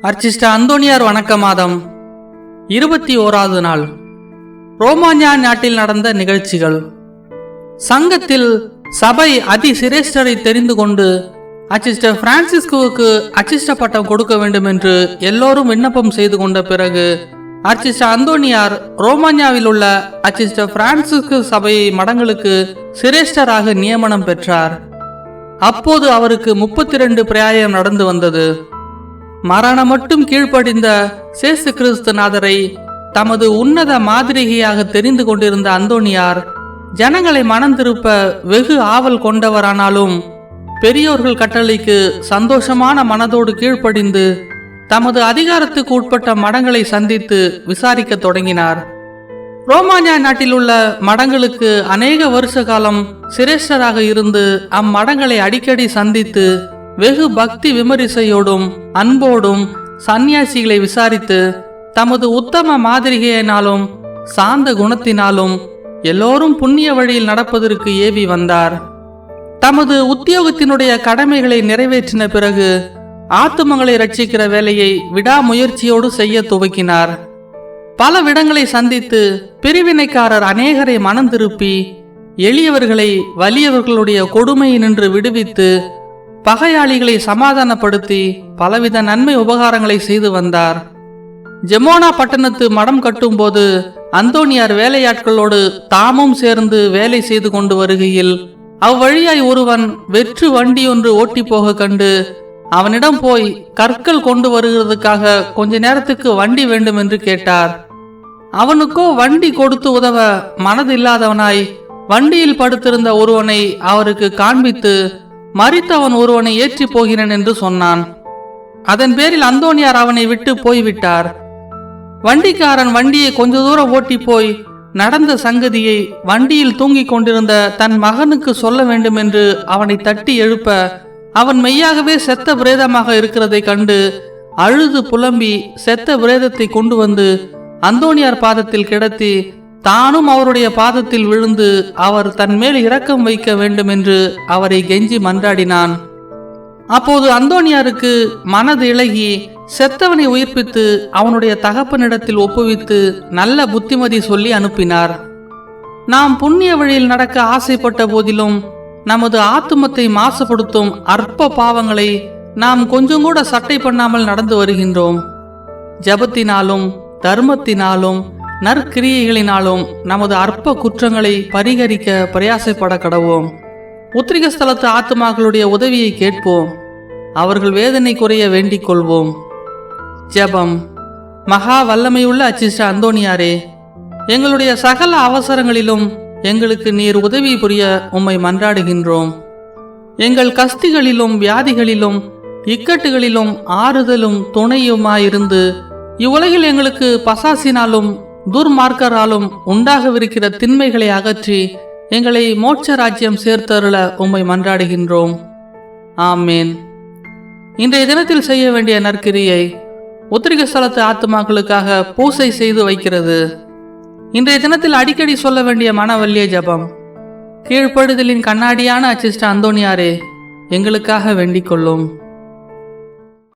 அர்ச்சிஷ்ட அந்தோனியார் வணக்க மாதம் 21வது நாள். ரோமானியா நாட்டில் நடந்த நிகழ்ச்சிகள். சங்கத்தில் சபை அதி சிரேஷ்டரை தெரிந்து கொண்டு அர்ச்சிஷ்ட பிரான்சிஸ்கோவுக்கு அர்ச்சிஷ்ட பட்டம் கொடுக்க வேண்டும் என்று எல்லோரும் விண்ணப்பம் செய்து கொண்ட பிறகு அர்ச்சிஷ்ட அந்தோனியார் ரோமானியாவில் உள்ள அர்ச்சிஷ்ட பிரான்சிஸ்கு சபை மடங்களுக்கு சிரேஷ்டராக நியமனம் பெற்றார். அப்போது அவருக்கு 32 பிரயாயம் நடந்து வந்தது. மரணம் மட்டும் கீழ்ப்படிந்த சேசு கிறிஸ்துநாதரை தமது உன்னத மாதிரிகையாக தெரிந்து கொண்டிருந்த அந்தோனியார் ஜனங்களை மனம் திருப்ப வெகு ஆவல் கொண்டவரானாலும் பெரியோர்கள் கட்டளைக்கு சந்தோஷமான மனதோடு கீழ்ப்படிந்து தமது அதிகாரத்துக்கு உட்பட்ட மடங்களை சந்தித்து விசாரிக்க தொடங்கினார். ரோமானியா நாட்டில் உள்ள மடங்களுக்கு அநேக வருஷ காலம் சிரேஷ்டராக இருந்து அம்மடங்களை அடிக்கடி சந்தித்து வெகு பக்தி விமரிசையோடும் அன்போடும் சந்நியாசிகளை விசாரித்து தமது உத்தம மாதிரிகையினாலும் சாந்த குணத்தினாலும் எல்லோரும் புண்ணிய வழியில் நடப்பதற்கு ஏவி வந்தார். தமது உத்தியோகத்தினுடைய கடமைகளை நிறைவேற்றின பிறகு ஆத்துமங்களை ரட்சிக்கிற வேலையை விடாமுயற்சியோடு செய்ய துவக்கினார். பல விடங்களை சந்தித்து பிரிவினைக்காரர் அநேகரை மனம் திருப்பி எளியவர்களை வலியவர்களுடைய கொடுமையினின்று விடுவித்து பகையாளிகளை சமாதானப்படுத்தி பலவித நன்மை உபகாரங்களை செய்து வந்தார். ஜெமோனா பட்டணத்து மடம் கட்டும்போது அந்தோனியார் வேலையாட்களோடு தாமும் சேர்ந்து வேலை செய்து கொண்டு வருகையில் அவ்வழியாய் ஒருவன் வெற்று வண்டி ஒன்று ஓட்டி போக கண்டு அவனிடம் போய் கற்கள் கொண்டு வருகிறதுக்காக கொஞ்ச நேரத்துக்கு வண்டி வேண்டும் என்று கேட்டார். அவனுக்கோ வண்டி கொடுத்து உதவ மனதில்லாதவனாய் வண்டியில் படுத்திருந்த ஒருவனை அவருக்கு காண்பித்து மரித்தவன் ஒருவனை ஏற்றி போகிறேன் என்று சொன்னான். அதன் பேரில் அந்தோனியார் அவனை விட்டு போய்விட்டார். வண்டிக்காரன் வண்டியை கொஞ்ச தூரம் ஓட்டி போய் நடந்த சங்கதியை வண்டியில் தூங்கிக் கொண்டிருந்த தன் மகனுக்கு சொல்ல வேண்டும் என்று அவனை தட்டி எழுப்ப அவன் மெய்யாகவே செத்த பிரேதமாக இருக்கிறதை கண்டு அழுது புலம்பி செத்த பிரேதத்தை கொண்டு வந்து அந்தோனியார் பாதத்தில் கிடத்தி தானும் அவருடைய பாதத்தில் விழுந்து அவர் தன் மேல் இரக்கம் வைக்க வேண்டும் என்று அவரை கெஞ்சி மன்றாடினான். அப்போது அந்தோனியாருக்கு மனது இளகி செத்தவனை உயிர்ப்பித்து அவனுடைய தகப்பனிடத்தில் ஒப்புவித்து நல்ல புத்திமதி சொல்லி அனுப்பினார். நாம் புண்ணிய வழியில் நடக்க ஆசைப்பட்ட போதிலும் நமது ஆத்துமத்தை மாசுபடுத்தும் அற்ப பாவங்களை நாம் கொஞ்சம் கூட சட்டை பண்ணாமல் நடந்து வருகின்றோம். ஜபத்தினாலும் தர்மத்தினாலும் நற்கிரியைகளினாலும் நமது அற்ப குற்றங்களை பரிகரிக்க பிரயாசப்பட கடவோம். உத்திரிக ஸ்தலத்து ஆத்துமாக்களுடைய உதவியை கேட்போம். அவர்கள் வேதனை குறைய வேண்டிக் கொள்வோம். ஜெபம். மகா வல்லமையுள்ள அர்ச்சிஷ்ட அந்தோனியாரே, எங்களுடைய சகல அவசரங்களிலும் எங்களுக்கு நீர் உதவி புரிய உம்மை மன்றாடுகின்றோம். எங்கள் கஸ்திகளிலும் வியாதிகளிலும் இக்கட்டுகளிலும் ஆறுதலும் துணையுமாயிருந்து இவ்வுலகில் எங்களுக்கு பசாசினாலும் துர்மார்க்கராலும் உண்டாகவிருக்கிற திண்மைகளை அகற்றி எங்களை மோட்ச ராஜ்யம் சேர்த்தருள உம்மை மன்றாடுகின்றோம். ஆமேன். இன்றைய தினத்தில் செய்ய வேண்டிய நற்கிரியை உத்திரிக ஸ்தலத்து ஆத்துமாக்களுக்காக பூசை செய்து வைக்கிறது. இன்றைய தினத்தில் அடிக்கடி சொல்ல வேண்டிய மனவல்லிய ஜபம். கீழ்ப்படுதலின் கண்ணாடியான அர்ச்சிஷ்ட அந்தோனியாரே, எங்களுக்காக வேண்டிக் கொள்ளும்.